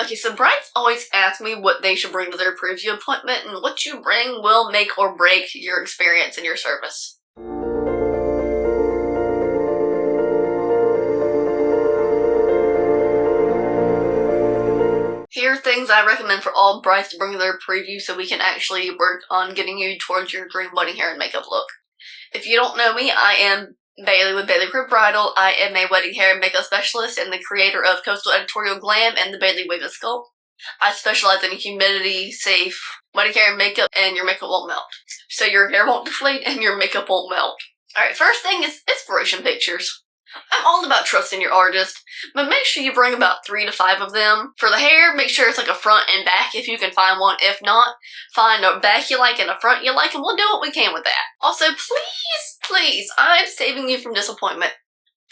Okay, so brides always ask me what they should bring to their preview appointment, and what you bring will make or break your experience and your service. Here are things I recommend for all brides to bring to their preview so we can actually work on getting you towards your dream wedding hair and makeup look. If you don't know me, I am Bailey with Bridal. I am a wedding hair and makeup specialist and the creator of Coastal Editorial Glam and the Bailey Wave and Sculpt. I specialize in humidity-safe wedding hair and makeup, and your makeup won't melt. So your hair won't deflate and your makeup won't melt. Alright, first thing is inspiration pictures. I'm all about trusting your artist, but make sure you bring about 3 to 5 of them. For the hair, make sure it's like a front and back if you can find one. If not, find a back you like and a front you like, and we'll do what we can with that. Also, please, I'm saving you from disappointment.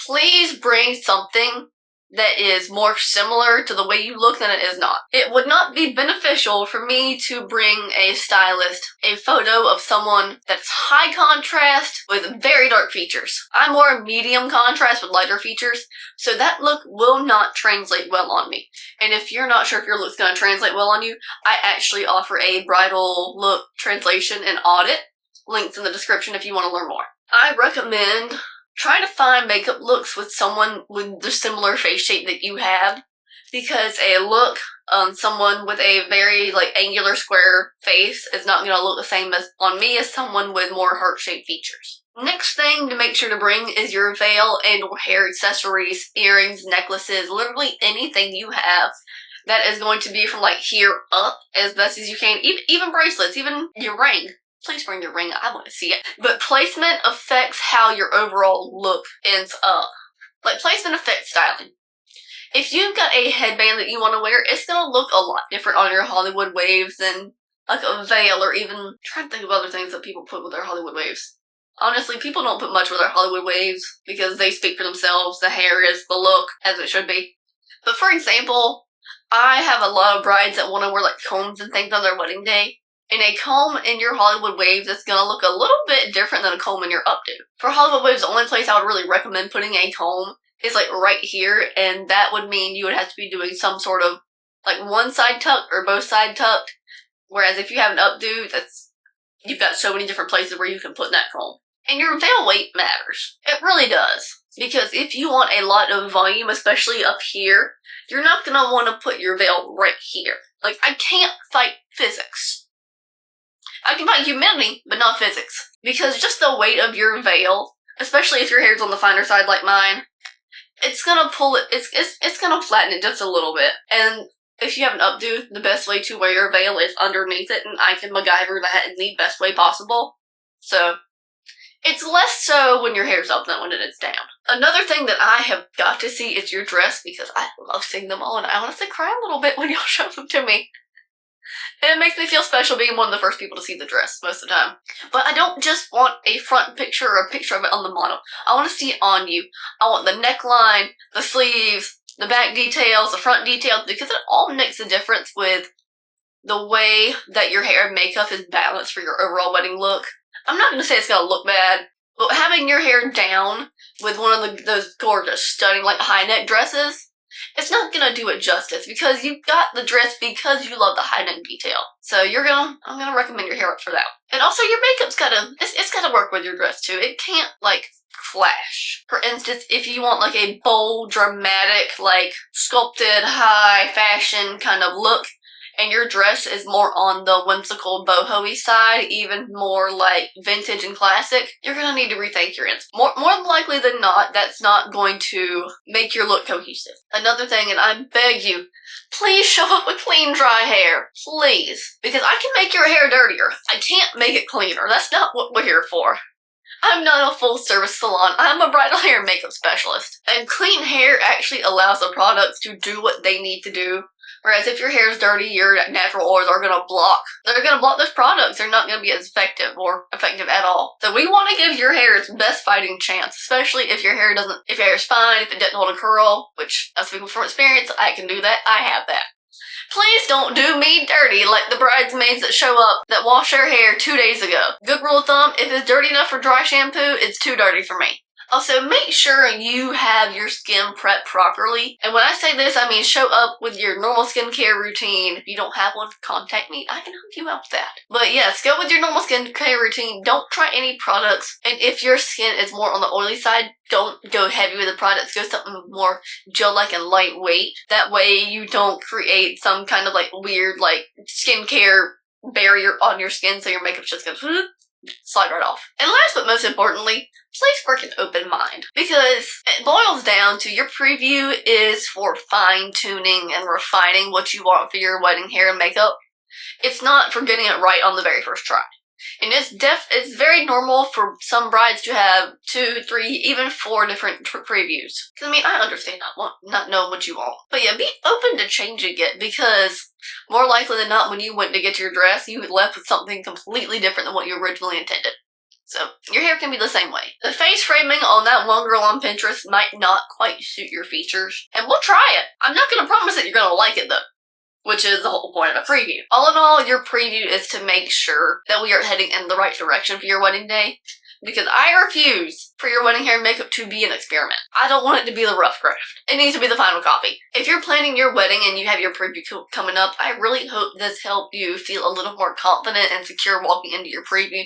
Please bring something that is more similar to the way you look than it is not. It would not be beneficial for me to bring a stylist a photo of someone that's high contrast with very dark features. I'm more medium contrast with lighter features, so that look will not translate well on me. And if you're not sure if your look's going to translate well on you, I actually offer a bridal look translation and audit. Links in the description if you want to learn more. I recommend try to find makeup looks with someone with the similar face shape that you have, because a look on someone with a very angular square face is not going to look the same as on me as someone with more heart-shaped features. Next thing to make sure to bring is your veil and hair accessories, earrings, necklaces, literally anything you have that is going to be from here up as best as you can, even bracelets, even your ring. Please bring your ring, I want to see it. But placement affects how your overall look ends up. Placement affects styling. If you've got a headband that you want to wear, it's going to look a lot different on your Hollywood waves than a veil, or even, I'm trying to think of other things that people put with their Hollywood waves. Honestly, people don't put much with their Hollywood waves because they speak for themselves. The hair is the look, as it should be. But for example, I have a lot of brides that want to wear combs and things on their wedding day. And a comb in your Hollywood waves is going to look a little bit different than a comb in your updo. For Hollywood waves, the only place I would really recommend putting a comb is right here, and that would mean you would have to be doing some sort of one side tucked or both side tucked. Whereas if you have an updo, you've got so many different places where you can put that comb. And your veil weight matters. It really does. Because if you want a lot of volume, especially up here, you're not going to want to put your veil right here. I can't fight physics. I can fight humidity, but not physics. Because just the weight of your veil, especially if your hair's on the finer side like mine, it's gonna pull it, it's gonna flatten it just a little bit. And if you have an updo, the best way to wear your veil is underneath it, and I can MacGyver that in the best way possible. So, it's less so when your hair's up than when it is down. Another thing that I have got to see is your dress, because I love seeing them all, and I honestly cry a little bit when y'all show them to me. And it makes me feel special being one of the first people to see the dress most of the time. But I don't just want a front picture or a picture of it on the model. I want to see it on you. I want the neckline, the sleeves, the back details, the front details, because it all makes a difference with the way that your hair and makeup is balanced for your overall wedding look. I'm not going to say it's going to look bad, but having your hair down with one of those gorgeous, stunning, high neck dresses, it's not gonna do it justice, because you got the dress because you love the high neck detail. So I'm gonna recommend your hair up for that. And also your makeup's it's gotta work with your dress too. It can't clash. For instance, if you want a bold, dramatic, sculpted, high fashion kind of look, and your dress is more on the whimsical boho-y side, even more vintage and classic, you're gonna need to rethink your ends. More likely than not, that's not going to make your look cohesive. Another thing, and I beg you, please show up with clean, dry hair. Please. Because I can make your hair dirtier. I can't make it cleaner. That's not what we're here for. I'm not a full-service salon. I'm a bridal hair and makeup specialist. And clean hair actually allows the products to do what they need to do. Whereas if your hair is dirty, your natural oils are going to block. They're going to block those products. They're not going to be as effective or effective at all. So we want to give your hair its best fighting chance, especially if your hair is fine, if it doesn't hold a curl, which, as people from experience, I can do that. I have that. Please don't do me dirty like the bridesmaids that show up that wash their hair 2 days ago. Good rule of thumb, if it's dirty enough for dry shampoo, it's too dirty for me. Also, make sure you have your skin prepped properly. And when I say this, I mean show up with your normal skincare routine. If you don't have one, contact me. I can help you out with that. But yes, go with your normal skincare routine. Don't try any products. And if your skin is more on the oily side, don't go heavy with the products. Go something more gel-like and lightweight. That way you don't create some kind of like weird like skincare barrier on your skin so your makeup's just gonna slide right off. And last but most importantly, please work an open mind, because it boils down to your preview is for fine-tuning and refining what you want for your wedding hair and makeup. It's not for getting it right on the very first try. And it's very normal for some brides to have 2, 3, even 4 different previews. Cause I mean, I understand not knowing what you want. But yeah, be open to changing it, because more likely than not, when you went to get your dress, you left with something completely different than what you originally intended. So, your hair can be the same way. The face framing on that one girl on Pinterest might not quite suit your features, and we'll try it. I'm not gonna promise that you're gonna like it though, which is the whole point of a preview. All in all, your preview is to make sure that we are heading in the right direction for your wedding day, because I refuse for your wedding hair and makeup to be an experiment. I don't want it to be the rough draft. It needs to be the final copy. If you're planning your wedding and you have your preview coming up, I really hope this helped you feel a little more confident and secure walking into your preview,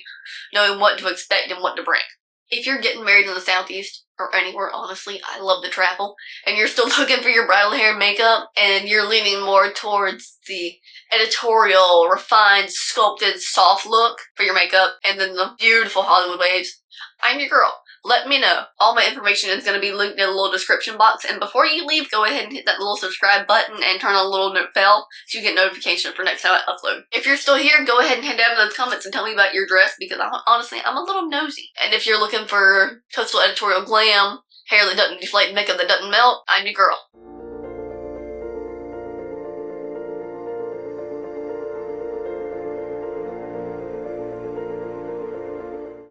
knowing what to expect and what to bring. If you're getting married in the Southeast, or anywhere, honestly, I love to travel, and you're still looking for your bridal hair and makeup, and you're leaning more towards the editorial, refined, sculpted, soft look for your makeup, and then the beautiful Hollywood waves, I'm your girl. Let me know. All my information is going to be linked in a little description box, and before you leave, go ahead and hit that little subscribe button and turn on a little bell so you get notification for next time I upload. If you're still here, go ahead and head down to those comments and tell me about your dress, because honestly, I'm a little nosy. And if you're looking for coastal editorial glam, hair that doesn't deflate, makeup that doesn't melt, I'm your girl.